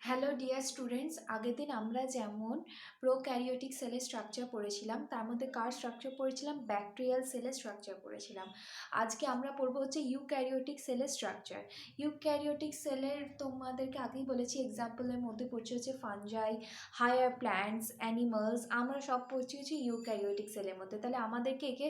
Hello dear students, আগের দিন আমরা যেমন প্রোক্যারিওটিক সেলের স্ট্রাকচার পড়েছিলাম, তার মধ্যে কার স্ট্রাকচার পড়েছিলাম, ব্যাকটেরিয়াল সেলের স্ট্রাকচার পড়েছিলাম। আজকে আমরা পড়বো হচ্ছে ইউক্যারিওটিক সেলের স্ট্রাকচার। ইউক্যারিওটিক সেলের তোমাদেরকে আগেই বলেছি, এক্সাম্পলের মধ্যে পড়ছে হচ্ছে ফানজাই, হায়ার প্ল্যান্টস, অ্যানিমালস, আমরা সব পড়ছি হচ্ছে ইউক্যারিওটিক সেলের মধ্যে। তাহলে আমাদেরকে একে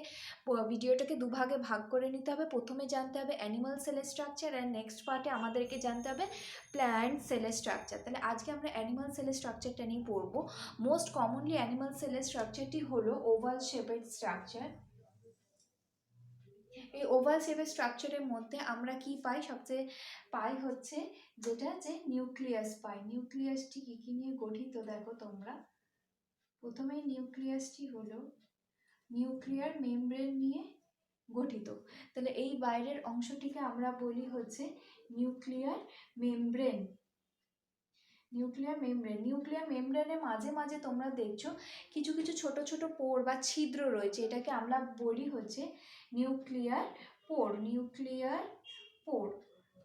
ভিডিওটাকে দুভাগে ভাগ করে নিতে হবে। প্রথমে জানতে হবে অ্যানিমাল সেলের স্ট্রাকচার, আর নেক্সট পার্টে আমাদেরকে জানতে হবে প্ল্যান্ট সেলের স্ট্রাকচার। তাহলে আজকে আমরা অ্যানিমাল সেলের স্ট্রাকচারটা নিয়ে পড়বো। মোস্ট কমনলি অ্যানিমাল সেলের স্ট্রাকচারটি হলো ওভাল শেপের স্ট্রাকচার। এই ওভাল শেপের স্ট্রাকচারের মধ্যে আমরা কি পাই, সবচেয়ে পাই হচ্ছে যেটা যে নিউক্লিয়াস পাই। নিউক্লিয়াসটি কী কী নিয়ে গঠিত দেখো তোমরা। প্রথমেই নিউক্লিয়াসটি হলো নিউক্লিয়ার মেমব্রেন নিয়ে গঠিত। তাহলে এই বাইরের অংশটিকে আমরা বলি হচ্ছে নিউক্লিয়ার মেমব্রেন। নিউক্লিয়ার মেমব্রেনের মাঝে মাঝে তোমরা দেখছো কিছু কিছু ছোট ছোট পোর বা ছিদ্র রয়েছে, এটাকে আমরা বলি হচ্ছে নিউক্লিয়ার পোর।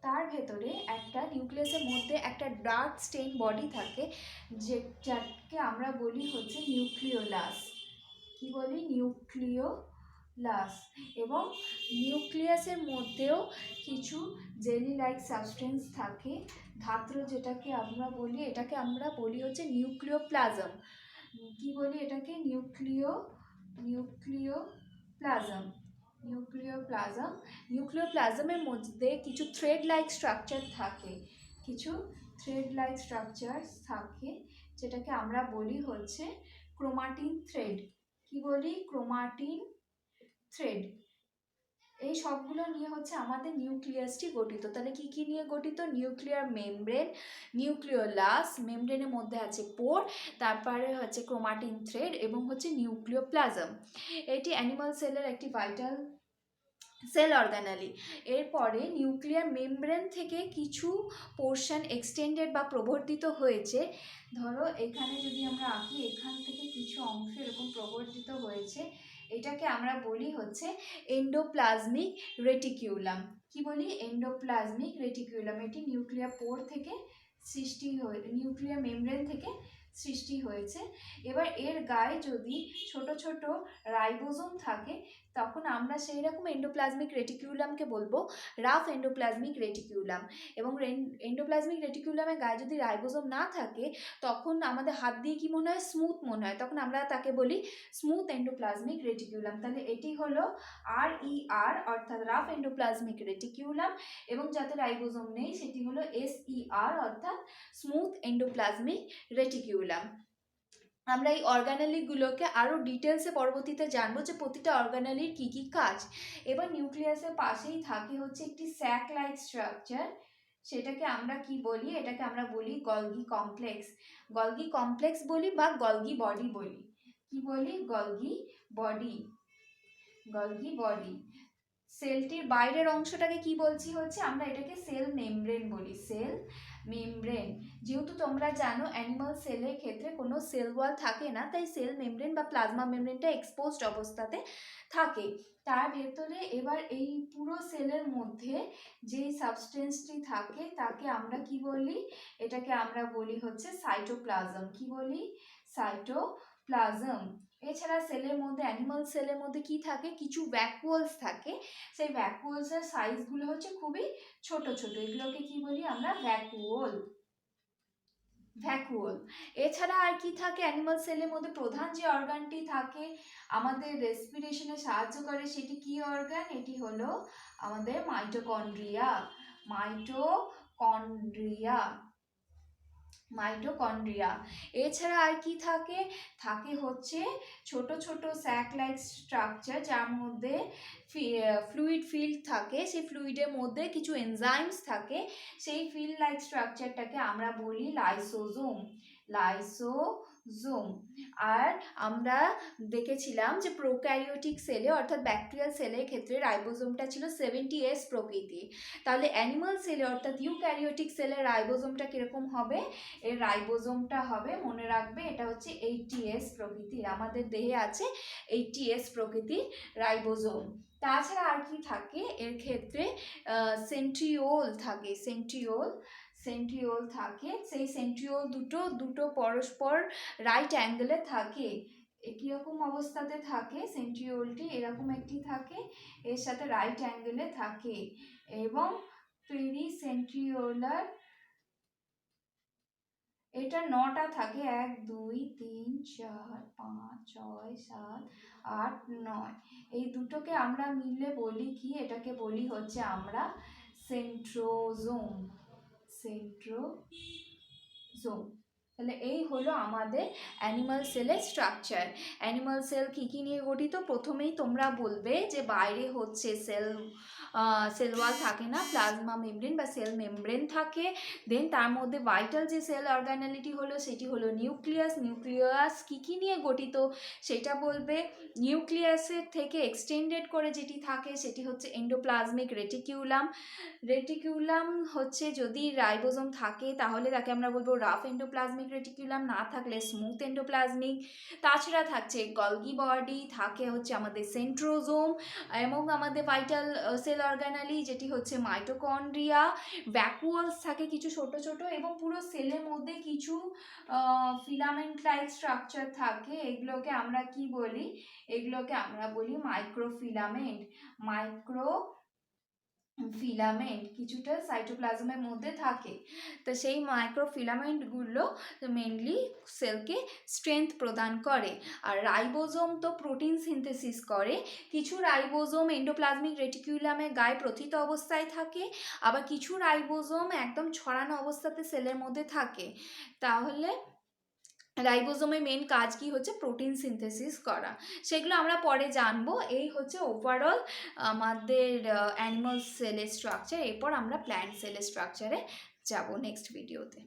তার ভেতরে একটা নিউক্লিয়াসের মধ্যে একটা ডার্ক স্টেন বডি থাকে, যেটাকে আমরা বলি হচ্ছে নিউক্লিওলাস। কি বলি? নিউক্লিওলাস। এবং নিউক্লিয়াসের মধ্যেও কিছু জেলি লাইক সাবস্টেন্স থাকে, ধাত্র, যেটাকে আমরা বলি, এটাকে আমরা বলি হচ্ছে নিউক্লিওপ্লাজম। কি বলি এটাকে? নিউক্লিওপ্লাজম। নিউক্লিওপ্লাজমের মধ্যে কিছু থ্রেড লাইক স্ট্রাকচার থাকে, যেটাকে আমরা বলি হচ্ছে ক্রোমাটিন থ্রেড। কি বলি? Chromatin thread. এই সবগুলো নিয়ে হচ্ছে আমাদের নিউক্লিয়াসটি গঠিত। তাহলে কি কি নিয়ে গঠিত? নিউক্লিয়ার মেমব্রেন, নিউক্লিওলাস, মেমব্রেনের মধ্যে আছে পোর, তারপরে হচ্ছে ক্রোমাটিন থ্রেড এবং হচ্ছে নিউক্লিওপ্লাজম। এটি অ্যানিমাল সেলের একটি ভাইটাল সেল অর্গানালি। এরপরে নিউক্লিয়ার মেমব্রেন থেকে কিছু পোর্শন এক্সটেন্ডেড বা প্রবর্তিত হয়েছে। ধরো এখানে যদি আমরা আঁকি, এখান থেকে কিছু অংশ এরকম প্রবর্তিত হয়েছে, এটাকে আমরা বলি হচ্ছে এন্ডোপ্লাজমিক রেটিকিউলাম। কি বলি? Endoplasmic reticulum. এটি নিউক্লিয়ার পোর থেকে নিউক্লিয়ার মেমব্রেন থেকে সৃষ্টি হয়েছে। এবার এর গায়ে যদি ছোট ছোট রাইবোজোম থাকে, তখন আমরা সেই রকম এন্ডোপ্লাজমিক রেটিকিউলামকে বলবো রাফ এন্ডোপ্লাজমিক রেটিকিউলাম। এবং এন্ডোপ্লাজমিক রেটিকিউলামের গায়ে যদি রাইবোজোম না থাকে, তখন আমাদের হাত দিয়ে কি মনে হয়? স্মুথ মনে হয়, তখন আমরা তাকে বলি স্মুথ এন্ডোপ্লাজমিক রেটিকিউলাম। তাহলে এটি হলো RER অর্থাৎ রাফ এন্ডোপ্লাজমিক রেটিকিউলাম, এবং যাতে রাইবোজোম নেই সেটি হলো SER অর্থাৎ স্মুথ এন্ডোপ্লাজমিক রেটিকিউলাম। আমরা এই অর্গানালিগুলোকে আরও ডিটেলসে পরবর্তীতে জানবো যে প্রতিটা অর্গানালির কী কী কাজ। এবার নিউক্লিয়াসের পাশেই থাকে হচ্ছে একটি স্যাক লাইক স্ট্রাকচার, সেটাকে আমরা কি বলি? এটাকে আমরা বলি গলগি কমপ্লেক্স। গলগি কমপ্লেক্স বলি বা গলগি বডি বলি। কি বলি? Golgi body. সেলটির বাইরের অংশটাকে কি বলছি হচ্ছে, আমরা এটাকে সেল মেমব্রেন বলি। Cell membrane. যেহেতু তোমরা জানো অ্যানিমাল সেলের ক্ষেত্রে কোনো সেল ওয়াল থাকে না, তাই সেল মেমব্রেন বা প্লাজমা মেমব্রেনটা এক্সপোজড অবস্থাতে থাকে। তার ভেতরে এবার এই পুরো সেলের মধ্যে যেই সাবস্টেন্সটি থাকে তাকে আমরা কি বলি? এটাকে আমরা বলি হচ্ছে সাইটোপ্লাজম। কি বলি? সাইটোপ্লাজম। এছাড়া সেলের মধ্যে, অ্যানিমাল সেলের মধ্যে কি থাকে? কিছু ভ্যাকুয়ালস থাকে। সেই ভ্যাকুয়ালসের সাইজগুলো হচ্ছে খুবই ছোট ছোট, এগুলোকে কি বলি আমরা? ভ্যাকুওল। এছাড়া আর কি থাকে অ্যানিমাল সেলের মধ্যে? প্রধান যে অর্গানটি থাকে আমাদের রেসপিরেশনে সাহায্য করে, সেটি কি অর্গান? এটি হলো আমাদের মাইটোকন্ড্রিয়া। এছাড়া আর কি থাকে? থাকে হচ্ছে ছোট ছোট স্যাক লাইক স্ট্রাকচার, যার মধ্যে ফ্লুইড ফিল্ড থাকে। সেই ফ্লুইডের মধ্যে কিছু এনজাইমস থাকে, সেই ফিল্ড লাইক স্ট্রাকচারটাকে আমরা বলি লাইসোজোম। আর আমরা দেখেছিলাম যে প্রোক্যারিওটিক সেলে অর্থাৎ ব্যাকটেরিয়াল সেলের ক্ষেত্রে রাইবোজোমটা ছিল 70S প্রকৃতির। তাহলে অ্যানিমাল সেলে অর্থাৎ ইউক্যারিওটিক সেলের রাইবোজোমটা কিরকম হবে? এর রাইবোজোমটা হবে, মনে রাখবে, এটা হচ্ছে 80S প্রকৃতির। আমাদের দেহে আছে 80S প্রকৃতির রাইবোজোম। তাছাড়া আর কি থাকে এর ক্ষেত্রে? সেন্ট্রিওল থাকে। সেন্ট্রিওল থাকে, সেই সেন্ট্রিওল দুটো পরস্পর রাইট অ্যাঙ্গেলে থাকে। কীরকম অবস্থাতে থাকে সেন্ট্রিওলটি, এরকম একটি থাকে, এর সাথে রাইট অ্যাঙ্গেলে থাকে। এবং পেরিসেন্ট্রিওলার এটা 9টা থাকে, 1 2 3 4 5 6 7 8 9। এই দুটোকে আমরা মিলে বলি কি, এটাকে বলি হচ্ছে আমরা সেন্ট্রোজোম। তাহলে এই হলো আমাদের অ্যানিমাল সেলের স্ট্রাকচার। অ্যানিমাল সেল কী কী নিয়ে গঠিত, প্রথমেই তোমরা বলবে যে বাইরে হচ্ছে সেল ওয়াল থাকে না, প্লাজমা মেমব্রেন বা সেল মেমব্রেন থাকে। দেন তার মধ্যে ভাইটাল যে সেল অর্গানালিটি হলো সেটি হলো নিউক্লিয়াস কী কী নিয়ে গঠিত সেটা বলবে। নিউক্লিয়াসের থেকে এক্সটেন্ডেড করে যেটি থাকে সেটি হচ্ছে এন্ডোপ্লাজমিক রেটিকুলাম হচ্ছে যদি রাইবোজোম থাকে তাহলে তাকে আমরা বলবো রাফ এন্ডোপ্লাজমিক রেটিকুলাম, না থাকলে স্মুথ এন্ডোপ্লাজমিক। তাছাড়া থাকছে গলগি বডি, থাকে হচ্ছে আমাদের সেন্ট্রোজোম এবং আমাদের ভাইটাল সেল অর্গানালি যেটি হচ্ছে মাইটোকন্ড্রিয়া। ভ্যাকুয়ালস থাকে কিছু ছোট ছোট, এবং পুরো সেলের মধ্যে কিছু ফিলামেন্ট লাইক স্ট্রাকচার থাকে। এগুলোকে আমরা কি বলি, এগুলোকে আমরা বলি মাইক্রোফিলামেন্ট। কিছুটা সাইটোপ্লাজমের মধ্যে থাকে। তো সেই মাইক্রোফিলামেন্টগুলো মেনলি সেলকে স্ট্রেংথ প্রদান করে। আর রাইবোজোম তো প্রোটিন সিনথেসিস করে। কিছু রাইবোজোম এন্ডোপ্লাজমিক রেটিকুলামের গায়ে প্রথিত অবস্থায় থাকে, আবার কিছু রাইবোজোম একদম ছড়ানো অবস্থাতে সেলের মধ্যে থাকে। তাহলে রাইবোজোমের মেন কাজ কি হচ্ছে, প্রোটিন সিনথেসিস করা, সেগুলো আমরা পরে জানবো। এই হচ্ছে ওভারঅল আমাদের অ্যানিমাল সেলের স্ট্রাকচার। এরপর আমরা প্ল্যান্ট সেলের স্ট্রাকচারে যাব নেক্সট ভিডিওতে।